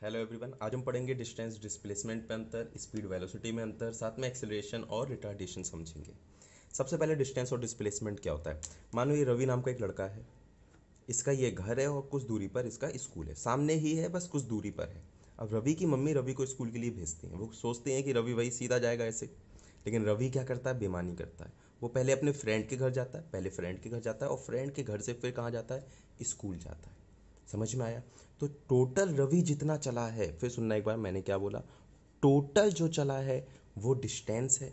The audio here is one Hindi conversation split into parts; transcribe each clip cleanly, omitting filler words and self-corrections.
हेलो एवरीवन, आज हम पढ़ेंगे डिस्टेंस डिस्प्लेसमेंट में अंतर, स्पीड वेलोसिटी में अंतर, साथ में एक्सेलरेशन और रिटार्डेशन समझेंगे। सबसे पहले डिस्टेंस और डिस्प्लेसमेंट क्या होता है। मानो ये रवि नाम का एक लड़का है, इसका ये घर है और कुछ दूरी पर इसका स्कूल है, सामने ही है बस कुछ दूरी पर है। अब रवि की मम्मी रवि को स्कूल के लिए भेजती हैं, वो सोचते हैं कि रवि वही सीधा जाएगा ऐसे, लेकिन रवि क्या करता है, बेईमानी करता है। वो पहले अपने फ्रेंड के घर जाता है, और फ्रेंड के घर से फिर कहाँ जाता है, स्कूल जाता है। समझ में आया। तो टोटल रवि जितना चला है, फिर सुनना एक बार मैंने क्या बोला, टोटल जो चला है वो डिस्टेंस है।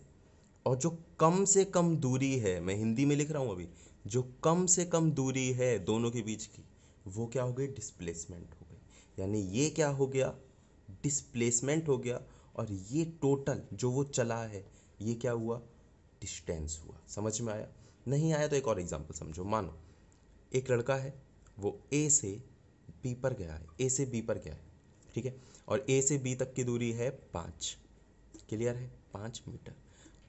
और जो कम से कम दूरी है, मैं हिंदी में लिख रहा हूँ अभी, जो कम से कम दूरी है दोनों के बीच की, वो क्या हो गई, डिस्प्लेसमेंट हो गई। यानी ये क्या हो गया, डिस्प्लेसमेंट हो गया। और ये टोटल जो वो चला है, ये क्या हुआ, डिस्टेंस हुआ। समझ में आया। नहीं आया तो एक और एग्जांपल समझो। मानो एक लड़का है, वो ए से बी पर गया है, ए से बी पर गया है, ठीक है। और ए से बी तक की दूरी है 5, क्लियर है, 5 मीटर।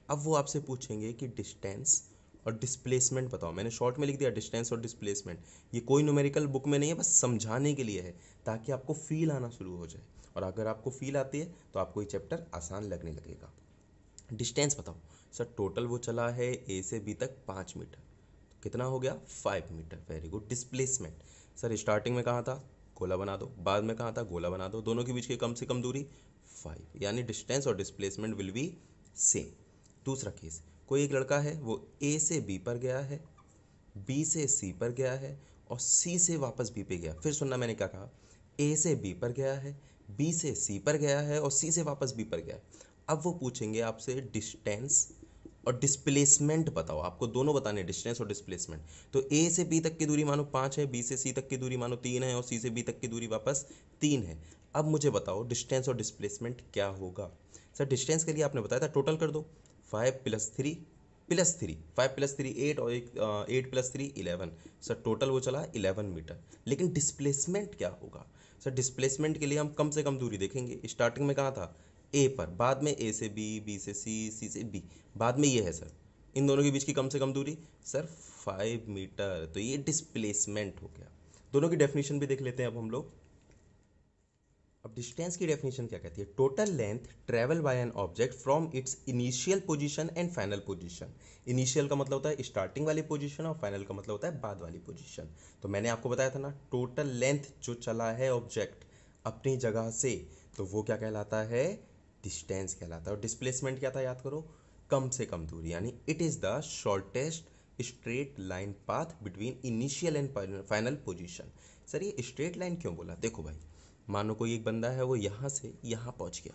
अब वो आपसे पूछेंगे कि डिस्टेंस और डिस्प्लेसमेंट बताओ। मैंने शॉर्ट में लिख दिया डिस्टेंस और डिस्प्लेसमेंट। ये कोई न्यूमेरिकल बुक में नहीं है, बस समझाने के लिए है, ताकि आपको फील आना शुरू हो जाए। और अगर आपको फील आती है तो आपको ये चैप्टर आसान लगने लगेगा। डिस्टेंस बताओ। सर टोटल वो चला है ए से बी तक 5 मीटर, तो कितना हो गया, 5 metre. Very good. Displacement, sir starting में कहाँ था, गोला बना दो, बाद में कहाँ था, गोला बना दो, दोनों के बीच की कम से कम दूरी 5, यानी डिस्टेंस और डिस्प्लेसमेंट विल बी सेम। दूसरा केस, कोई एक लड़का है, वो ए से बी पर गया है, बी से सी पर गया है, और सी से वापस बी पे गया। फिर सुनना मैंने क्या कहा, ए से बी पर गया है, बी से सी पर गया है, और सी से वापस बी पर गया है। अब वो पूछेंगे आपसे डिस्टेंस और डिस्प्लेसमेंट बताओ। आपको दोनों बताने, डिस्टेंस और डिस्प्लेसमेंट। तो ए से बी तक की दूरी मानो 5 है, बी से सी तक की दूरी मानो 3 है, और सी से बी तक की दूरी वापस 3 है। अब मुझे बताओ डिस्टेंस और डिस्प्लेसमेंट क्या होगा। सर डिस्टेंस के लिए आपने बताया था टोटल कर दो, 5 + 3 + 3, 5 + 3 8, और 8 + 3 11। सर टोटल वो चला 11 मीटर। लेकिन डिस्प्लेसमेंट क्या होगा। सर डिस्प्लेसमेंट के लिए हम कम से कम दूरी देखेंगे। स्टार्टिंग में कहाँ था, ए पर, बाद में ए से बी, बी से सी, सी से बी, बाद में ये है सर। इन दोनों के बीच की कम से कम दूरी सर 5 मीटर। तो ये डिस्प्लेसमेंट हो गया। दोनों की डेफिनेशन भी देख लेते हैं अब हम लोग। अब डिस्टेंस की डेफिनेशन क्या कहती है, total length travel by an object from its initial position and final position. Initial का मतलब होता है स्टार्टिंग वाली पोजीशन, और फाइनल का मतलब होता है बाद वाली पोजीशन। तो मैंने आपको बताया था ना, टोटल लेंथ जो चला है ऑब्जेक्ट अपनी जगह से, तो वो क्या कहलाता है, डिस्टेंस कहलाता है। और डिस्प्लेसमेंट क्या था, याद करो, कम से कम दूरी, यानी it is the shortest straight line path between initial and final position. Sir ये स्ट्रेट लाइन क्यों बोला, देखो भाई, मानो कोई एक बंदा है, वो यहाँ से यहाँ पहुँच गया,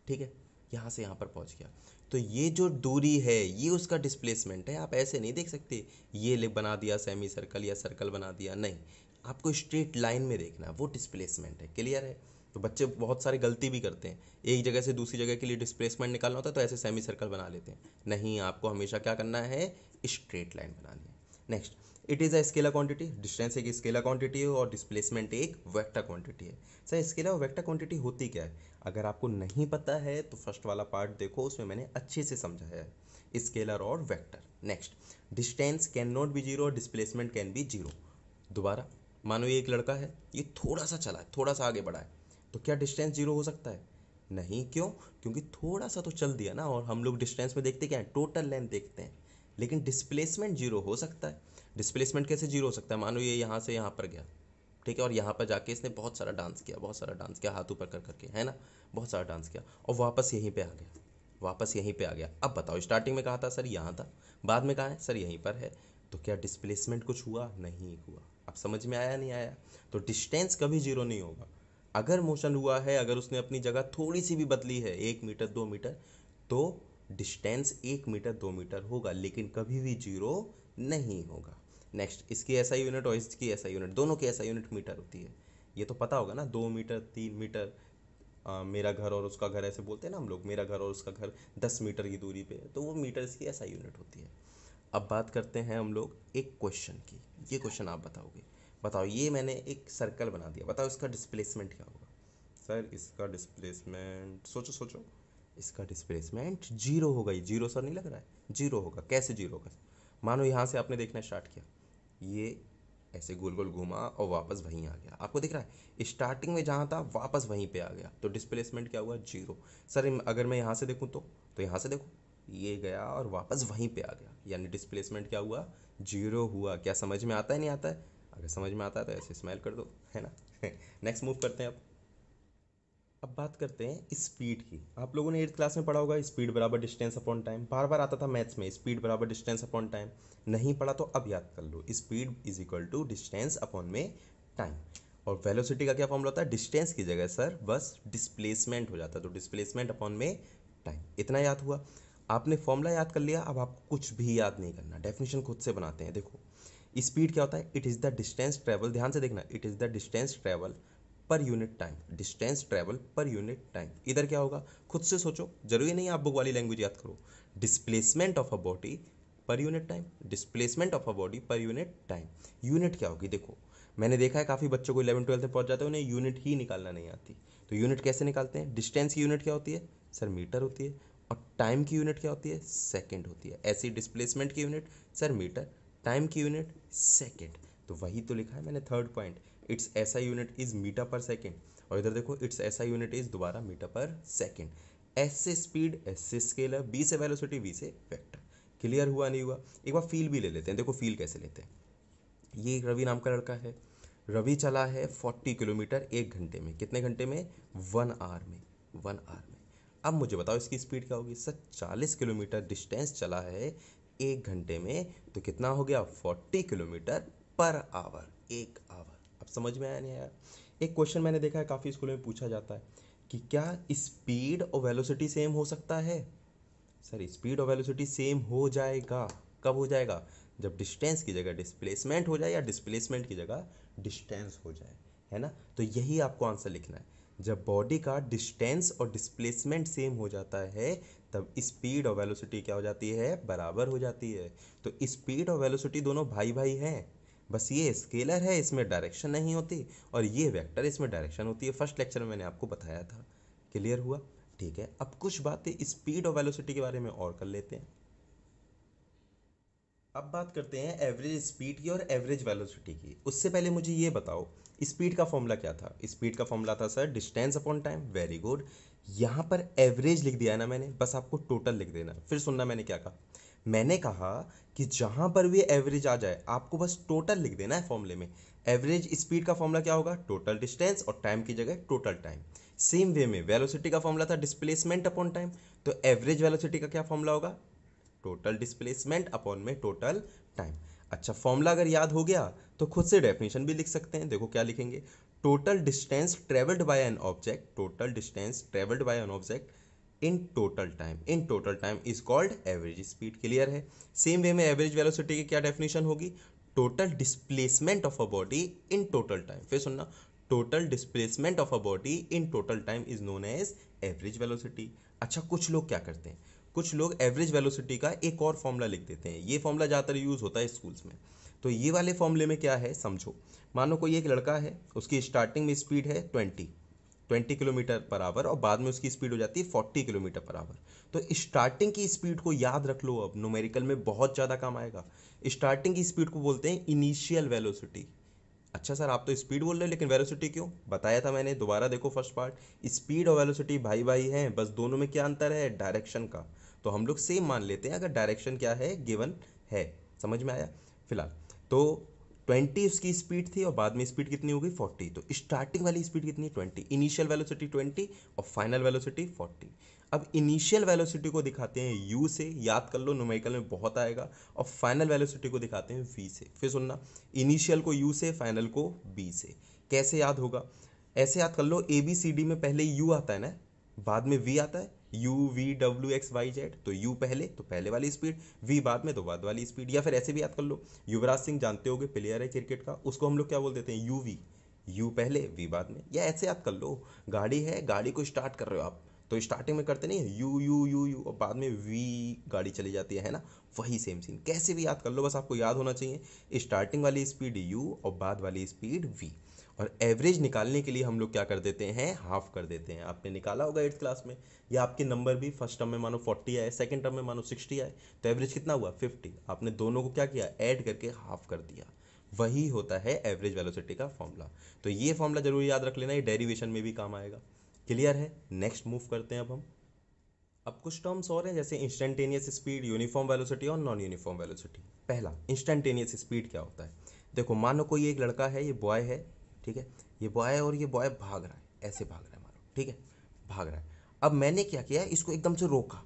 ठीक है, यहाँ से यहाँ पर पहुँच गया, तो ये जो दूरी है ये उसका डिस्प्लेसमेंट है। आप ऐसे नहीं देख सकते, ये बना दिया सेमी सर्कल या सर्कल बना दिया, नहीं, आपको स्ट्रेट लाइन में देखना है, वो डिस्प्लेसमेंट है। क्लियर है। तो बच्चे बहुत सारी गलती भी करते हैं, एक जगह से दूसरी जगह के लिए डिस्प्लेसमेंट निकालना होता है तो ऐसे सेमी सर्कल बना लेते हैं। नहीं, आपको हमेशा क्या करना है, स्ट्रेट लाइन बनानी है। Next, it is a scalar quantity. Distance एक स्केलर क्वांटिटी है और डिस्प्लेसमेंट एक वेक्टर क्वांटिटी है। सर स्केलर और वेक्टर क्वांटिटी होती क्या है, अगर आपको नहीं पता है तो फर्स्ट वाला पार्ट देखो, उसमें मैंने अच्छे से समझाया है, स्केलर और vector. Next, distance can not be zero, displacement can be zero. दोबारा, मानो ये एक लड़का है, ये थोड़ा सा चला है, थोड़ा सा आगे बढ़ा है, तो क्या डिस्टेंस जीरो हो सकता है, नहीं। क्यों, क्योंकि थोड़ा सा तो चल दिया ना, और हम लोग डिस्टेंस में देखते क्या है, टोटल लेंथ देखते हैं। लेकिन डिस्प्लेसमेंट जीरो हो सकता है। डिस्प्लेसमेंट कैसे जीरो हो सकता है, मानो ये यहाँ से यहाँ पर गया, ठीक है, और यहाँ पर जाके इसने बहुत सारा डांस किया, बहुत सारा डांस किया, हाथ ऊपर कर करके, है ना, बहुत सारा डांस किया, और वापस यहीं पे आ गया, वापस यहीं पे आ गया। अब बताओ स्टार्टिंग में कहाँ था, सर यहाँ था, बाद में कहाँ है, सर यहीं पर है। तो क्या डिस्प्लेसमेंट कुछ हुआ, नहीं हुआ। अब समझ में आया, नहीं आया। तो डिस्टेंस कभी जीरो नहीं होगा। अगर मोशन हुआ है, अगर उसने अपनी जगह थोड़ी सी भी बदली है, 1 मीटर 2 मीटर, तो डिस्टेंस 1 मीटर 2 मीटर होगा, लेकिन कभी भी जीरो नहीं होगा। नेक्स्ट, इसकी ऐसा यूनिट और इसकी ऐसा यूनिट, दोनों की ऐसा यूनिट मीटर होती है। ये तो पता होगा ना, 2 मीटर 3 मीटर। मेरा घर और उसका घर ऐसे बोलते हैं ना हम लोग, मेरा घर और उसका घर 10 मीटर की दूरी पे है, तो वो मीटर इसकी ऐसा यूनिट होती है। अब बात करते हैं हम लोग एक क्वेश्चन की। ये क्वेश्चन आप बताओगे, बताओ, ये मैंने एक सर्कल बना दिया, बताओ इसका डिस्प्लेसमेंट क्या होगा। सर इसका डिस्प्लेसमेंट, सोचो सोचो, इसका डिस्प्लेसमेंट जीरो होगा। ये जीरो सर नहीं लग रहा है, जीरो होगा। कैसे जीरो होगा, मानो यहाँ से आपने देखना स्टार्ट किया, ये ऐसे गोल गोल घूमा और वापस वहीं आ गया। आपको दिख रहा है स्टार्टिंग में जहाँ था वापस वहीं पे आ गया, तो डिस्प्लेसमेंट क्या हुआ, जीरो। सर अगर मैं यहाँ से देखूँ तो यहाँ से देखो ये गया और वापस वहीं पे आ गया, यानी डिस्प्लेसमेंट क्या हुआ, जीरो हुआ। क्या समझ में आता है, नहीं आता है? अगर समझ में आता है तो ऐसे स्माइल कर दो, है ना। नेक्स्ट मूव करते हैं अब बात करते हैं स्पीड की। आप लोगों ने 8th क्लास में पढ़ा होगा स्पीड बराबर डिस्टेंस अपॉन टाइम, बार बार आता था मैथ्स में स्पीड बराबर डिस्टेंस अपॉन टाइम। नहीं पढ़ा तो अब याद कर लो, speed is equal to distance upon में टाइम। और वेलोसिटी का क्या फॉर्मूला होता है, डिस्टेंस की जगह सर बस डिस्प्लेसमेंट हो जाता है, तो डिस्प्लेसमेंट अपॉन में टाइम। इतना याद हुआ, आपने फॉर्मूला याद कर लिया। अब आपको कुछ भी याद नहीं करना, डेफिनेशन खुद से बनाते हैं। देखो स्पीड क्या होता है, it is the distance travel, ध्यान से देखना, it is the distance travel per unit time, distance travel per unit time. इधर क्या होगा, खुद से सोचो, जरूरी नहीं आप बुक वाली लैंग्वेज याद करो। Displacement of a body per unit time, displacement of a body per unit time. Unit क्या होगी, देखो मैंने देखा है काफ़ी बच्चों को 11th 12th में पहुंच जाते हैं, उन्हें यूनिट ही निकालना नहीं आती। तो यूनिट कैसे निकालते हैं, डिस्टेंस की यूनिट क्या होती है सर, मीटर होती है। और टाइम की यूनिट क्या होती है, सेकेंड होती है। ऐसी डिस्प्लेसमेंट की यूनिट सर मीटर, टाइम की यूनिट सेकेंड। तो वही तो लिखा है मैंने थर्ड पॉइंट, इट्स ऐसा यूनिट इज मीटर पर सेकेंड। और इधर देखो इट्स ऐसा यूनिट इज दोबारा मीटर पर सेकेंड। एस से स्पीड, एस से स्केलर, बी से वेलोसिटी, वी से वेक्टर। क्लियर हुआ नहीं हुआ? एक बार फील भी ले लेते हैं, देखो फील कैसे लेते हैं। ये एक रवि नाम का लड़का है, रवि चला है 40 किलोमीटर 1 घंटे में। कितने घंटे में, 1 आवर में, 1 आवर में। अब मुझे बताओ इसकी स्पीड क्या होगी सर, 40 किलोमीटर डिस्टेंस चला है 1 घंटे में, तो कितना हो गया, 40 किलोमीटर पर आवर, 1 आवर। अब समझ में आया नहीं आया? एक क्वेश्चन मैंने देखा है काफ़ी स्कूलों में पूछा जाता है कि क्या स्पीड और वेलोसिटी सेम हो सकता है। सर स्पीड और वेलोसिटी सेम हो जाएगा, कब हो जाएगा, जब डिस्टेंस की जगह डिस्प्लेसमेंट हो जाए या डिस्प्लेसमेंट की जगह डिस्टेंस हो जाए, है ना। तो यही आपको आंसर लिखना है, जब बॉडी का डिस्टेंस और डिस्प्लेसमेंट सेम हो जाता है तब स्पीड और वेलोसिटी क्या हो जाती है, बराबर हो जाती है। तो स्पीड और वेलोसिटी दोनों भाई भाई हैं, बस ये स्केलर है इसमें डायरेक्शन नहीं होती, और ये वेक्टर इसमें डायरेक्शन होती है। फर्स्ट लेक्चर में मैंने आपको बताया था। क्लियर हुआ? ठीक है, अब कुछ बातें स्पीड और वेलोसिटी के बारे में और कर लेते हैं। अब बात करते हैं एवरेज स्पीड की और एवरेज वेलोसिटी की। उससे पहले मुझे ये बताओ स्पीड का फॉर्मूला क्या था। स्पीड का फॉर्मूला था sir distance upon time, very good. यहाँ पर एवरेज लिख दिया है ना मैंने, बस आपको टोटल लिख देना। फिर सुनना मैंने क्या कहा, मैंने कहा कि जहाँ पर भी एवरेज आ जाए आपको बस टोटल लिख देना है फॉर्मूले में। एवरेज स्पीड का फॉर्मूला क्या होगा, टोटल डिस्टेंस, और टाइम की जगह टोटल टाइम। सेम वे में वेलोसिटी का फॉर्मूला था डिस्प्लेसमेंट अपॉन टाइम, तो एवरेज वेलोसिटी का क्या फॉर्मूला होगा, टोटल डिस्प्लेसमेंट अपॉन में टोटल टाइम। अच्छा फॉर्मूला अगर याद हो गया तो खुद से डेफिनेशन भी लिख सकते हैं। देखो क्या लिखेंगे, total distance travelled by an object, total distance travelled by an object in total time, in total time is called average speed. Clear है? सेम वे में एवरेज वेलोसिटी की क्या डेफिनेशन होगी, total displacement of a body in total time. फिर सुनना, total displacement of a body in total time is known as average velocity. अच्छा कुछ लोग क्या करते हैं, कुछ लोग एवरेज वेलोसिटी का एक और फॉर्मूला लिख देते हैं। ये फॉर्मूला ज़्यादातर यूज़ होता है स्कूल्स में। तो ये वाले फॉर्मूले में क्या है समझो, मानो कोई एक लड़का है, उसकी स्टार्टिंग में स्पीड है 20 किलोमीटर पर आवर, और बाद में उसकी स्पीड हो जाती है 40 किलोमीटर पर आवर। तो स्टार्टिंग की स्पीड को याद रख लो, अब न्यूमेरिकल में बहुत ज़्यादा काम आएगा। स्टार्टिंग की स्पीड को बोलते हैं इनिशियल वेलोसिटी। अच्छा सर आप तो स्पीड बोल रहे हैं लेकिन वेलोसिटी क्यों, बताया था मैंने, दोबारा देखो फर्स्ट पार्ट। स्पीड और वेलोसिटी भाई भाई हैं, बस दोनों में क्या अंतर है, डायरेक्शन का। तो हम लोग सेम मान लेते हैं अगर डायरेक्शन क्या है, गिवन है। समझ में आया? फिलहाल तो 20 उसकी स्पीड थी और बाद में स्पीड कितनी हो गई 40। तो स्टार्टिंग वाली स्पीड कितनी, 20, इनिशियल वेलोसिटी 20 और फाइनल वेलोसिटी 40। अब इनिशियल वेलोसिटी को दिखाते हैं यू से, याद कर लो न्यूमेरिकल में बहुत आएगा, और फाइनल वेलोसिटी को दिखाते हैं वी से। फिर सुनना, इनिशियल को यू से, फाइनल को बी से। कैसे याद होगा, ऐसे याद कर लो, ए बी सी डी में पहले यू आता है ना, बाद में वी आता है, U V W X Y Z. तो यू पहले तो पहले वाली स्पीड, वी बाद में तो बाद वाली स्पीड। या फिर ऐसे भी याद कर लो, युवराज सिंह जानते होगे, प्लेयर है क्रिकेट का, उसको हम लोग क्या बोल देते हैं, यू वी, यू पहले वी बाद में। या ऐसे याद कर लो, गाड़ी है, गाड़ी को स्टार्ट कर रहे हो आप, तो स्टार्टिंग में करते नहीं है यू यू यू यू और बाद में वी, गाड़ी चली जाती है ना। वही सेम सीन, कैसे भी याद कर लो, बस आपको याद होना चाहिए स्टार्टिंग वाली स्पीड यू और बाद वाली स्पीड वी। और एवरेज निकालने के लिए हम लोग क्या कर देते हैं, हाफ कर देते हैं। आपने निकाला होगा 8th क्लास में, या आपके नंबर भी फर्स्ट टर्म में मानो 40 आए, सेकंड टर्म में मानो 60 आए, तो एवरेज कितना हुआ 50। आपने दोनों को क्या किया, ऐड करके हाफ कर दिया। वही होता है एवरेज वेलोसिटी का फॉर्मूला। तो ये फॉर्मूला जरूर याद रख लेना, ये डेरिवेशन में भी काम आएगा। क्लियर है? नेक्स्ट मूव करते हैं अब कुछ टर्म्स और हैं, जैसे इंस्टेंटेनियस स्पीड, यूनिफॉर्म वेलोसिटी और नॉन यूनिफॉर्म वेलोसिटी। पहला इंस्टेंटेनियस स्पीड क्या होता है? देखो मानो कोई एक लड़का है, ये बॉय है, ठीक है, ये बॉय है और ये बॉय भाग रहा है, ऐसे भाग रहा है मानो, ठीक है, भाग रहा है। अब मैंने क्या किया, इसको एकदम से रोका,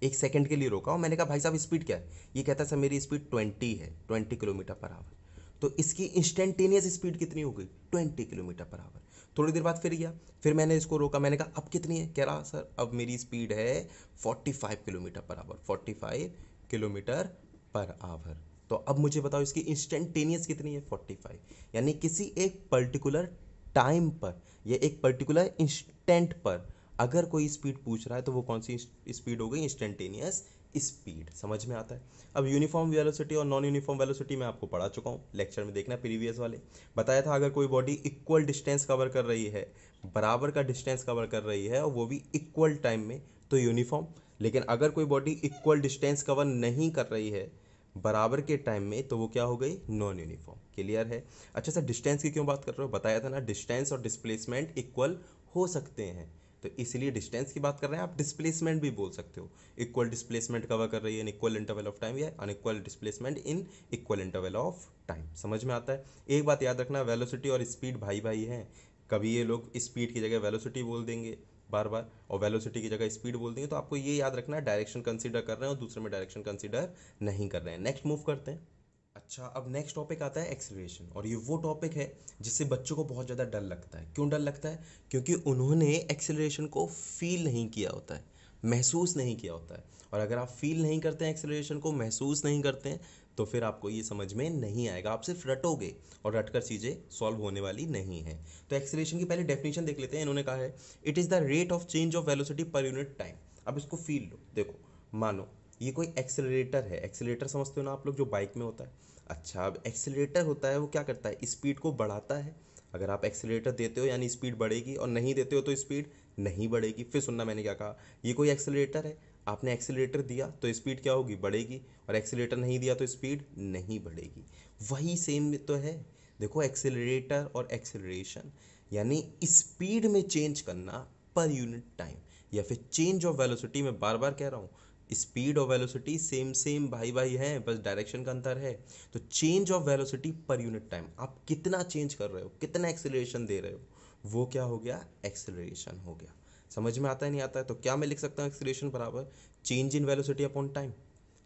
1 सेकंड के लिए रोका और मैंने कहा भाई साहब स्पीड क्या है? ये कहता है सर मेरी स्पीड 20 है, 20 किलोमीटर पर आवर। तो इसकी इंस्टेंटेनियस स्पीड कितनी हो गई? 20 किलोमीटर पर आवर। थोड़ी देर बाद फिर गया, फिर मैंने इसको रोका, मैंने कहा अब कितनी है? कह रहा सर अब मेरी स्पीड है 45 kilometre per hour, 45 kilometre per hour. तो अब मुझे बताओ इसकी इंस्टेंटेनियस कितनी है? 45। यानी किसी एक पर्टिकुलर टाइम पर या एक पर्टिकुलर इंस्टेंट पर अगर कोई स्पीड पूछ रहा है तो वो कौन सी स्पीड हो गई? Instantaneous speed. समझ में आता है? अब यूनिफॉर्म वेलोसिटी और नॉन यूनिफॉर्म वेलोसिटी मैं आपको पढ़ा चुका हूँ, लेक्चर में देखना प्रीवियस वाले। बताया था अगर कोई बॉडी इक्वल डिस्टेंस कवर कर रही है, बराबर का डिस्टेंस कवर कर रही है और वो भी इक्वल टाइम में, तो यूनिफॉर्म। लेकिन अगर कोई बॉडी इक्वल डिस्टेंस कवर नहीं कर रही है बराबर के टाइम में, तो वो क्या हो गई? Non uniform. क्लियर है? अच्छा सर डिस्टेंस की क्यों बात कर रहे हो? बताया था ना डिस्टेंस और डिस्प्लेसमेंट इक्वल हो सकते हैं, तो इसलिए डिस्टेंस की बात कर रहे हैं। आप डिस्प्लेसमेंट भी बोल सकते हो, इक्वल डिस्प्लेसमेंट कवर कर रही है in equal interval of time, या unequal displacement in equal interval of time. समझ में आता है? एक बात याद रखना, वेलोसिटी और स्पीड भाई भाई हैं। कभी ये लोग स्पीड की जगह वेलोसिटी बोल देंगे बार बार और वेलोसिटी की जगह स्पीड बोल देंगे, तो आपको ये याद रखना है डायरेक्शन कंसीडर कर रहे हैं और दूसरे में डायरेक्शन कंसीडर नहीं कर रहे हैं। नेक्स्ट मूव करते हैं। अच्छा अब नेक्स्ट टॉपिक आता है एक्सेलरेशन, और ये वो टॉपिक है जिससे बच्चों को बहुत ज़्यादा डर लगता है। क्यों डर लगता है? क्योंकि उन्होंने एक्सेलरेशन को फील नहीं किया होता है, महसूस नहीं किया होता है। और अगर आप फील नहीं करते हैं, एक्सेलरेशन को महसूस नहीं करते हैं, तो फिर आपको ये समझ में नहीं आएगा, आप सिर्फ रटोगे और रटकर चीज़ें सॉल्व होने वाली नहीं है। तो एक्सेलरेशन की पहले डेफिनेशन देख लेते हैं। इन्होंने कहा है it is the rate of change of velocity per unit time. अब इसको फील लो, देखो मानो ये कोई एक्सेलरेटर है। एक्सेलरेटर समझते हो ना आप लोग, जो बाइक में होता है। अच्छा अब एक्सेलरेटर होता है, वो क्या करता है? स्पीड को बढ़ाता है। अगर आप एक्सेलरेटर देते हो यानी स्पीड बढ़ेगी, और नहीं देते हो तो स्पीड नहीं बढ़ेगी। फिर सुनना मैंने क्या कहा, ये कोई एक्सेलरेटर है, आपने एक्सेलरेटर दिया तो स्पीड क्या होगी? बढ़ेगी, और एक्सेलरेटर नहीं दिया तो स्पीड नहीं बढ़ेगी। वही सेम तो है। देखो एक्सेलरेटर और एक्सेलरेशन यानी स्पीड में चेंज करना पर यूनिट टाइम, या फिर चेंज ऑफ वेलोसिटी। में बार बार कह रहा हूँ, स्पीड और वेलोसिटी सेम सेम भाई भाई हैं, बस डायरेक्शन का अंतर है। तो change of velocity per unit time, आप कितना चेंज कर रहे हो, कितना एक्सेलरेशन दे रहे हो, वो क्या हो गया? एक्सेलरेशन हो गया। समझ में आता है नहीं आता है? तो क्या मैं लिख सकता हूँ एक्सेलरेशन बराबर change in velocity upon time.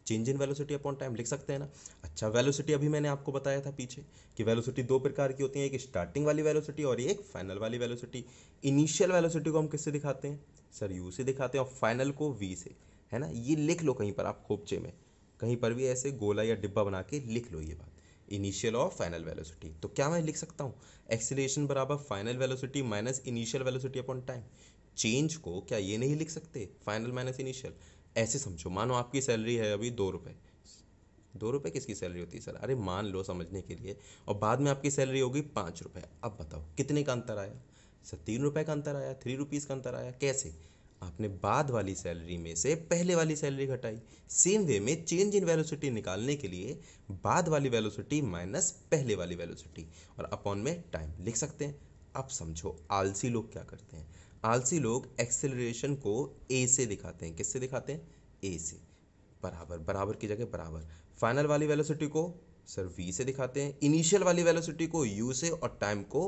Change in velocity upon time लिख सकते हैं ना। अच्छा वेलोसिटी अभी मैंने आपको बताया था पीछे कि वेलोसिटी दो प्रकार की होती है, एक स्टार्टिंग वाली वेलोसिटी और एक फाइनल वाली वेलोसिटी। इनिशियल वेलोसिटी को हम किससे दिखाते हैं? सर यू से दिखाते हैं, और फाइनल को वी से, है ना। ये लिख लो कहीं पर आप खोपचे में, कहीं पर भी ऐसे गोला या डिब्बा बना के लिख लो ये बात, इनिशियल और फाइनल वेलोसिटी। तो क्या मैं लिख सकता हूँ एक्सीलरेशन बराबर final velocity minus initial velocity upon time. Change को क्या ये नहीं लिख सकते, फाइनल माइनस इनिशियल? ऐसे समझो, मानो आपकी सैलरी है अभी 2 रुपये। 2 रुपये किसकी सैलरी होती है सर? अरे मान लो समझने के लिए, और बाद में आपकी सैलरी होगी 5 रुपये। अब बताओ कितने का अंतर आया? सर 3 रुपये का अंतर आया, 3 रुपीज़ का अंतर आया। कैसे? आपने बाद वाली सैलरी में से पहले वाली सैलरी घटाई। सेम वे में चेंज इन वेलोसिटी निकालने के लिए बाद वाली वेलोसिटी माइनस पहले वाली वेलोसिटी, और अपॉन में टाइम लिख सकते हैं। अब समझो आलसी लोग क्या करते हैं। आलसी लोग एक्सेलरेशन को ए से दिखाते हैं। किससे दिखाते हैं? ए से। बराबर, बराबर की जगह बराबर। फाइनल वाली वेलोसिटी को सर वी से दिखाते हैं, इनिशियल वाली वेलोसिटी को यू से, और टाइम को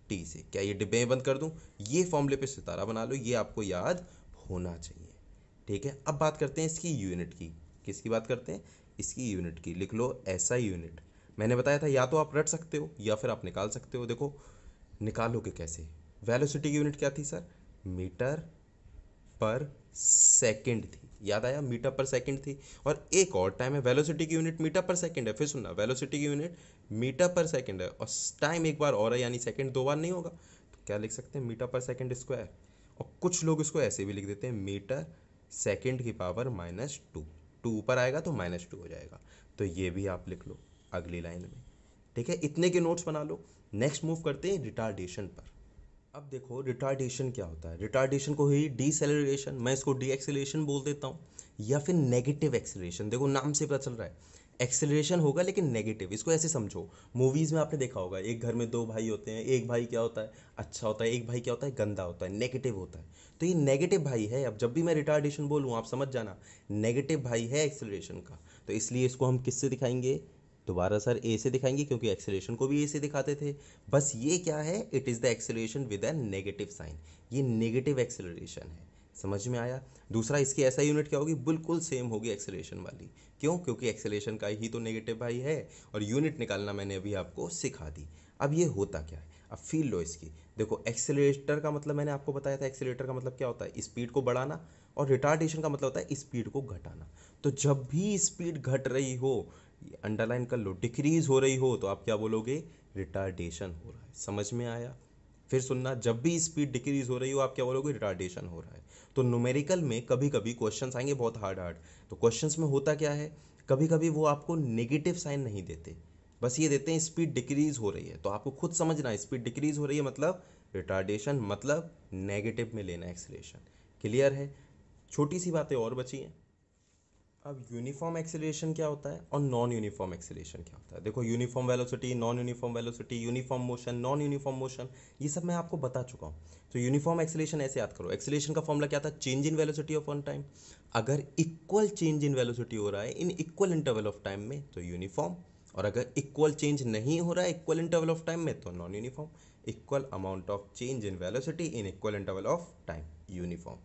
टी से। क्या ये डिब्बे में बंद कर दूं? ये फॉर्मूले पे सितारा बना लो, ये आपको याद होना चाहिए। ठीक है, अब बात करते हैं इसकी यूनिट की। किसकी बात करते हैं? इसकी यूनिट की। लिख लो ऐसा यूनिट। मैंने बताया था या तो आप रट सकते हो या फिर आप निकाल सकते हो। देखो निकालोगे कैसे? वेलोसिटी की यूनिट क्या थी सर? मीटर पर सेकंड थी। याद आया? मीटर पर सेकंड थी। और एक और टाइम है, वेलोसिटी की यूनिट मीटर पर सेकंड है। फिर सुनना, वेलोसिटी की यूनिट मीटर पर सेकंड है, और टाइम एक बार और है, यानी सेकंड 2 बार नहीं होगा। तो क्या लिख सकते हैं? मीटर पर सेकंड स्क्वायर। और कुछ लोग इसको ऐसे भी लिख देते हैं, मीटर सेकंड की पावर -2। 2 ऊपर आएगा तो -2 हो जाएगा। तो ये भी आप लिख लो अगली लाइन में। ठीक है, इतने के नोट्स बना लो। नेक्स्ट मूव करते हैं रिटार्डेशन पर। अब देखो रिटार्डेशन क्या होता है। रिटार्डेशन को ही डीसेलरेशन, मैं इसको डी एक्सेलरेशन बोल देता हूँ, या फिर नेगेटिव एक्सेलरेशन। देखो नाम से पता चल रहा है एक्सेलरेशन होगा लेकिन नेगेटिव। इसको ऐसे समझो, मूवीज़ में आपने देखा होगा एक घर में दो भाई होते हैं, एक भाई क्या होता है अच्छा होता है, एक भाई क्या होता है गंदा होता है, नेगेटिव होता है। तो ये नेगेटिव भाई है। अब जब भी मैं रिटार्डेशन बोलूँ आप समझ जाना, नेगेटिव भाई है एक्सेलरेशन का। तो इसलिए इसको हम किससे दिखाएंगे, दोबारा सर ए से दिखाएंगे, क्योंकि एक्सेलरेशन को भी ए से दिखाते थे। बस ये क्या है, it is the acceleration with a negative sign, ये नेगेटिव एक्सेलरेशन है। समझ में आया। दूसरा, इसकी ऐसा यूनिट क्या होगी, बिल्कुल सेम होगी एक्सेलरेशन वाली। क्यों, क्योंकि एक्सेलरेशन का ही तो नेगेटिव भाई है, और यूनिट निकालना मैंने अभी आपको सिखा दी। अब ये होता क्या है, अब फील लो इसकी। देखो एक्सेलरेटर का मतलब मैंने आपको बताया था, एक्सेलरेटर का मतलब क्या होता है, स्पीड को बढ़ाना, और रिटार्डेशन का मतलब होता है स्पीड को घटाना। तो जब भी स्पीड घट रही हो, अंडरलाइन कर लो, डिक्रीज हो रही हो, तो आप क्या बोलोगे, रिटार्डेशन हो रहा है। समझ में आया। फिर सुनना, जब भी स्पीड डिक्रीज हो रही हो आप क्या बोलोगे, रिटार्डेशन हो रहा है। तो न्यूमेरिकल में कभी कभी क्वेश्चंस आएंगे बहुत हार्ड हार्ड। तो क्वेश्चंस में होता क्या है, कभी कभी वो आपको नेगेटिव साइन नहीं देते, बस ये देते हैं स्पीड डिक्रीज हो रही है। तो आपको खुद समझना है, स्पीड डिक्रीज हो रही है मतलब रिटार्डेशन, मतलब नेगेटिव में लेना एक्सेलरेशन। क्लियर है। छोटी सी बातें और बची हैं। अब यूनिफॉर्म एक्सेलरेशन क्या होता है और नॉन यूनिफॉर्म एक्सेलरेशन क्या होता है। देखो, uniform velocity, non uniform velocity, uniform motion, non uniform motion, ये सब मैं आपको बता चुका हूँ। तो यूनिफॉर्म एक्सेलरेशन ऐसे याद करो, एक्सेलरेशन का फॉर्मूला क्या था, change in velocity of one time. अगर इक्वल चेंज इन वेलोसिटी हो रहा है in equal interval of time में तो यूनिफॉर्म, और अगर इक्वल चेंज नहीं हो रहा है इक्वल इंटरवल ऑफ टाइम में तो non uniform. Equal amount of change in velocity in equal interval of time, uniform.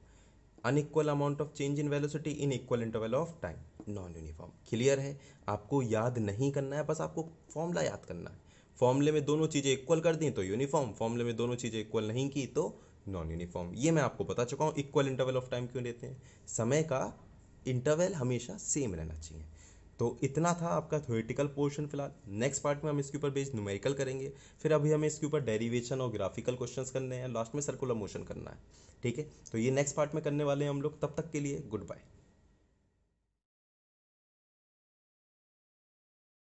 Unequal amount of change in velocity in equal interval of time, non uniform. Clear है। आपको याद नहीं करना है, बस आपको फॉर्मूला याद करना है। फॉर्मूले में दोनों चीज़ें इक्वल कर दी तो यूनिफॉर्म, फॉर्मूले में दोनों चीज़ें इक्वल नहीं की तो नॉन यूनिफॉर्म। ये मैं आपको बता चुका हूँ। इक्वल इंटरवल ऑफ टाइम क्यों लेते हैं, समय का इंटरवल हमेशा सेम रहना चाहिए। तो इतना था आपका थ्योरेटिकल पोर्शन। फिलहाल नेक्स्ट पार्ट में हम इसके ऊपर बेस्ड न्यूमेरिकल करेंगे, फिर अभी हमें इसके ऊपर डेरिवेशन और ग्राफिकल क्वेश्चंस करने हैं, लास्ट में सर्कुलर मोशन करना है। ठीक है, तो ये नेक्स्ट पार्ट में करने वाले हैं हम लोग। तब तक के लिए गुड बाय।